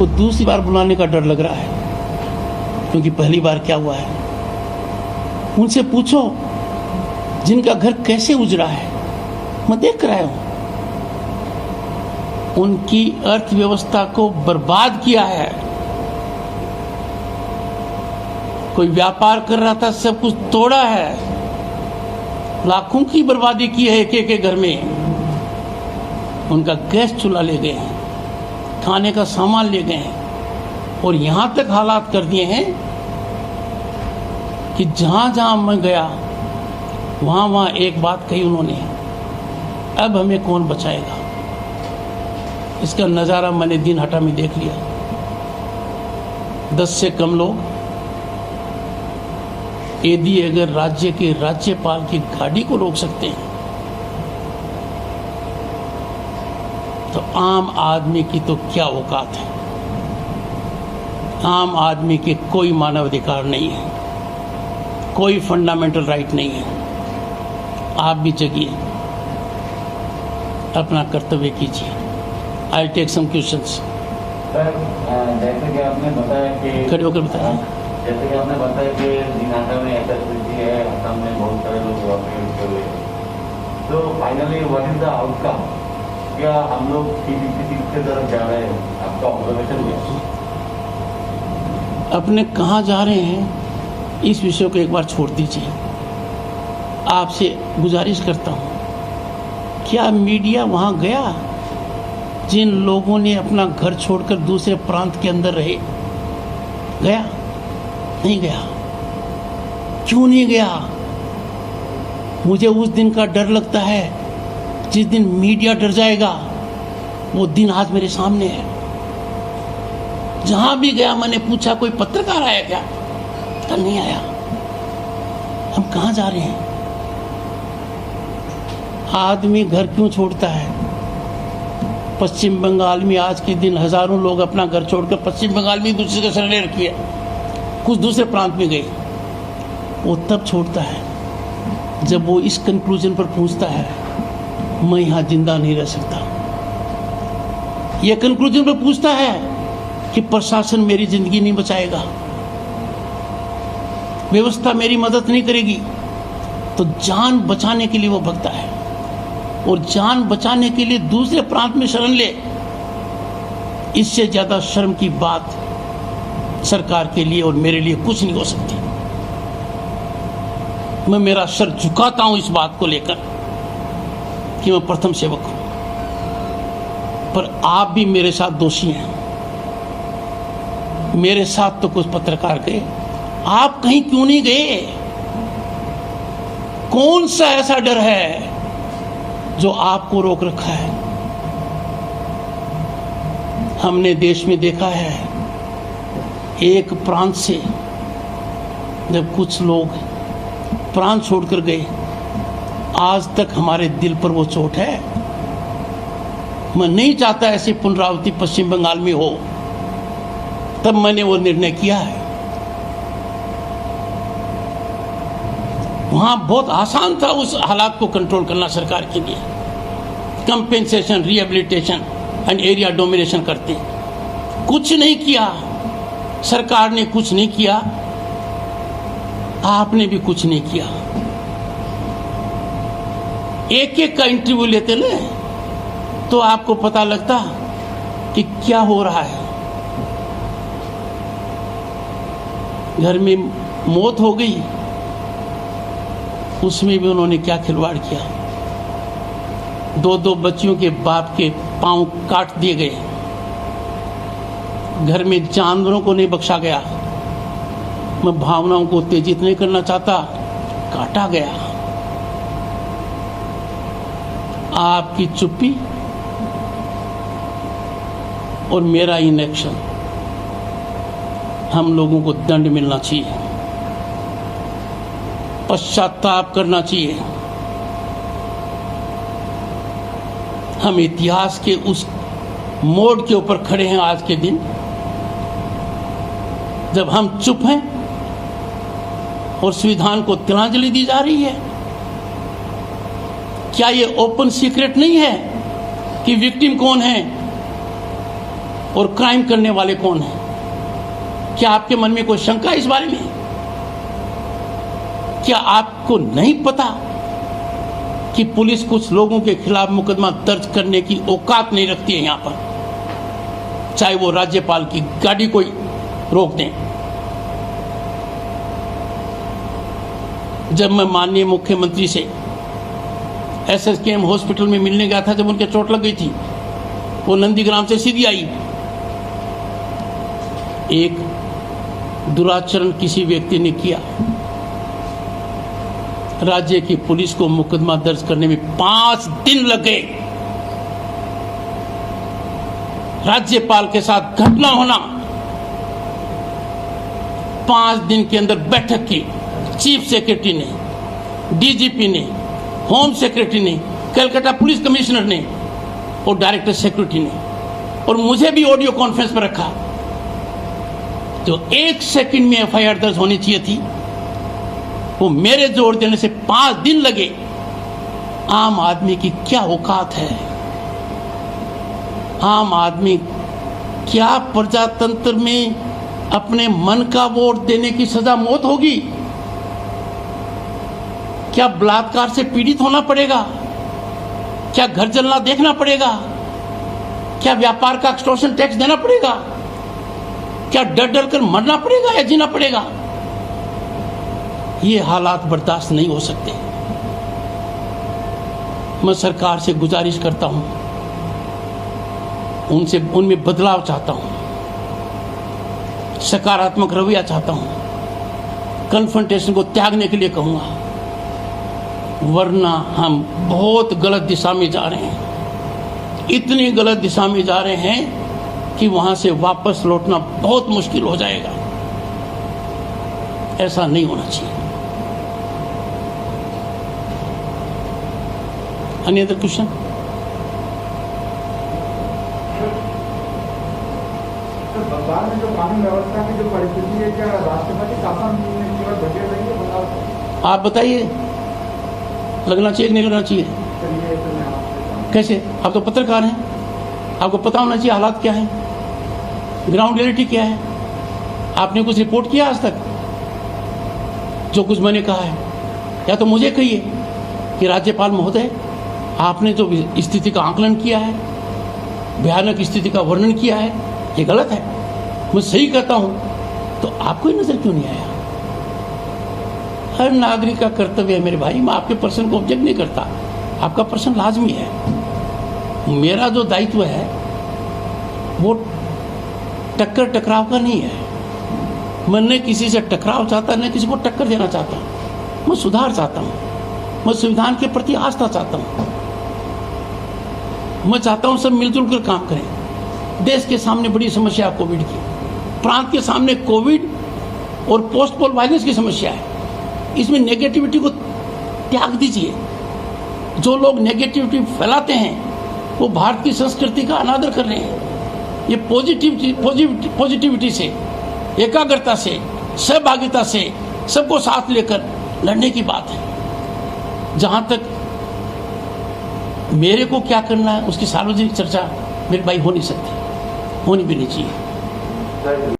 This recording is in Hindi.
को दूसरी बार बुलाने का डर लग रहा है, क्योंकि पहली बार क्या हुआ है। उनसे पूछो जिनका घर कैसे उजड़ा है, मैं देख रहा हूं। उनकी अर्थव्यवस्था को बर्बाद किया है। कोई व्यापार कर रहा था, सब कुछ तोड़ा है। लाखों की बर्बादी की है एक एक घर में। उनका गैस चूल्हा ले गए हैं, खाने का सामान ले गए हैं, और यहां तक हालात कर दिए हैं कि जहां जहां मैं गया वहां वहां एक बात कही उन्होंने, अब हमें कौन बचाएगा। इसका नज़ारा मैंने दिन हटा में देख लिया। 10 से कम लोग, यदि अगर राज्य के राज्यपाल की गाड़ी को रोक सकते हैं तो आम आदमी की तो क्या औकात है। आम आदमी के कोई मानव अधिकार नहीं है, कोई फंडामेंटल राइट नहीं है। आप भी जगिए, अपना कर्तव्य कीजिए। I take some questions. Sir, जैसे कि आपने बताया कि खड़े होकर बताया, जैसे कि आपने बताया कि दिनाटा में ऐसा स्थिति है, असम में बहुत सारे लोग इवैक्यूएट किए हुए हैं, तो finally what is the outcome? क्या हम लोग किसी की तरफ जा रहे हैं? आपका ऑब्जर्वेशन क्या? अपने कहाँ जा रहे हैं इस विषय को एक बार छोड़ दीजिए। आपसे गुजारिश करता हूँ, क्या मीडिया वहाँ गया? जिन लोगों ने अपना घर छोड़कर दूसरे प्रांत के अंदर रहे, गया? नहीं गया। क्यों नहीं गया? मुझे उस दिन का डर लगता है जिस दिन मीडिया डर जाएगा। वो दिन आज मेरे सामने है। जहां भी गया मैंने पूछा कोई पत्रकार आया क्या? कल नहीं आया। हम कहां जा रहे हैं? आदमी घर क्यों छोड़ता है? पश्चिम बंगाल में आज के दिन हजारों लोग अपना घर छोड़कर पश्चिम बंगाल में दूसरे का शरण रखी है, कुछ दूसरे प्रांत में गए। वो तब छोड़ता है जब वो इस कंक्लूजन पर पहुंचता है, मैं यहां जिंदा नहीं रह सकता। ये कंक्लूजन पर पूछता है कि प्रशासन मेरी जिंदगी नहीं बचाएगा, व्यवस्था मेरी मदद नहीं करेगी, तो जान बचाने के लिए वो भगता है। और जान बचाने के लिए दूसरे प्रांत में शरण ले, इससे ज्यादा शर्म की बात सरकार के लिए और मेरे लिए कुछ नहीं हो सकती। मैं मेरा सर झुकाता हूं इस बात को लेकर कि मैं प्रथम सेवक हूं, पर आप भी मेरे साथ दोषी हैं। मेरे साथ तो कुछ पत्रकार गए, आप कहीं क्यों नहीं गए? कौन सा ऐसा डर है जो आपको रोक रखा है? हमने देश में देखा है, एक प्रांत से जब कुछ लोग प्रांत छोड़कर गए, आज तक हमारे दिल पर वो चोट है। मैं नहीं चाहता ऐसी पुनरावृत्ति पश्चिम बंगाल में हो, तब मैंने वो निर्णय किया है। वहां बहुत आसान था उस हालात को कंट्रोल करना सरकार के लिए। Compensation, rehabilitation and area domination करते, कुछ नहीं किया। सरकार ने कुछ नहीं किया, आपने भी कुछ नहीं किया। एक एक का इंटरव्यू लेते ना तो आपको पता लगता कि क्या हो रहा है। घर में मौत हो गई, उसमें भी उन्होंने क्या खिलवाड़ किया। 2-2 बच्चियों के बाप के पांव काट दिए गए। घर में जानवरों को नहीं बख्शा गया। मैं भावनाओं को उत्तेजित नहीं करना चाहता, काटा गया। आपकी चुप्पी और मेरा इनएक्शन, हम लोगों को दंड मिलना चाहिए, पश्चाताप करना चाहिए। हम इतिहास के उस मोड़ के ऊपर खड़े हैं आज के दिन, जब हम चुप हैं और संविधान को तिलांजलि दी जा रही है। क्या ये ओपन सीक्रेट नहीं है कि विक्टिम कौन है? और क्राइम करने वाले कौन हैं? क्या आपके मन में कोई शंका है इस बारे में? क्या आपको नहीं पता कि पुलिस कुछ लोगों के खिलाफ मुकदमा दर्ज करने की औकात नहीं रखती है? यहां पर चाहे वो राज्यपाल की गाड़ी कोई रोक दें। जब मैं माननीय मुख्यमंत्री से SSKM हॉस्पिटल में मिलने गया था, जब उनके चोट लग गई थी, वो नंदीग्राम से सीधी आई। एक दुराचरण किसी व्यक्ति ने किया, राज्य की पुलिस को मुकदमा दर्ज करने में 5 दिन लग गए। राज्यपाल के साथ घटना होना, 5 दिन के अंदर बैठक की चीफ सेक्रेटरी ने, DGP ने, होम सेक्रेटरी ने, कलकत्ता पुलिस कमिश्नर ने और डायरेक्टर सिक्योरिटी ने, और मुझे भी ऑडियो कॉन्फ्रेंस पर रखा। जो 1 सेकंड में FIR दर्ज होनी चाहिए थी, वो मेरे जोर देने से 5 दिन लगे। आम आदमी की क्या औकात है? आम आदमी क्या प्रजातंत्र में अपने मन का वोट देने की सजा मौत होगी? क्या बलात्कार से पीड़ित होना पड़ेगा? क्या घर जलना देखना पड़ेगा? क्या व्यापार का एक्सटॉर्शन टैक्स देना पड़ेगा? क्या डर डर कर मरना पड़ेगा या जीना पड़ेगा? ये हालात बर्दाश्त नहीं हो सकते। मैं सरकार से गुजारिश करता हूं, उनमें बदलाव चाहता हूं, सकारात्मक रवैया चाहता हूं, कन्फ्रंटेशन को त्यागने के लिए कहूंगा, वरना हम बहुत गलत दिशा में जा रहे हैं। इतनी गलत दिशा में जा रहे हैं कि वहां से वापस लौटना बहुत मुश्किल हो जाएगा। ऐसा नहीं होना चाहिए। Any other question? बंगाल में जो कानून व्यवस्था की जो परिस्थिति है, क्या राष्ट्रपति शासन केवल बचे रहेंगे बंगाल? आप बताइए, लगना चाहिए कि नहीं लगना चाहिए? कैसे? आप तो पत्रकार हैं, आपको पता होना चाहिए हालात क्या हैं, ग्राउंड रियलिटी क्या है। आपने कुछ रिपोर्ट किया आज तक? जो कुछ मैंने कहा है, या तो मुझे कहिए कि राज्यपाल महोदय, आपने जो स्थिति का आकलन किया है, भयानक स्थिति का वर्णन किया है, ये गलत है। मैं सही कहता हूं तो आपको ही नजर क्यों नहीं आया? हर नागरिक का कर्तव्य है मेरे भाई। मैं आपके प्रश्न को ऑब्जेक्ट नहीं करता, आपका प्रश्न लाजमी है। मेरा जो दायित्व है वो टक्कर टकराव का नहीं है। मैं न किसी से टकराव चाहता, न किसी को टक्कर देना चाहता। मैं सुधार चाहता हूं, मैं संविधान के प्रति आस्था चाहता हूं। मैं चाहता हूं सब मिलजुल कर काम करें। देश के सामने बड़ी समस्या है कोविड की, प्रांत के सामने कोविड और पोस्ट पोल वायलेंस की समस्या है। इसमें नेगेटिविटी को त्याग दीजिए। जो लोग नेगेटिविटी फैलाते हैं वो भारत की संस्कृति का अनादर कर रहे हैं। ये पॉजिटिविटी से, एकाग्रता से, सहभागिता से, सबको साथ लेकर लड़ने की बात है। जहां तक मेरे को क्या करना है उसकी सार्वजनिक चर्चा मेरे भाई हो नहीं सकती, होनी भी नहीं चाहिए।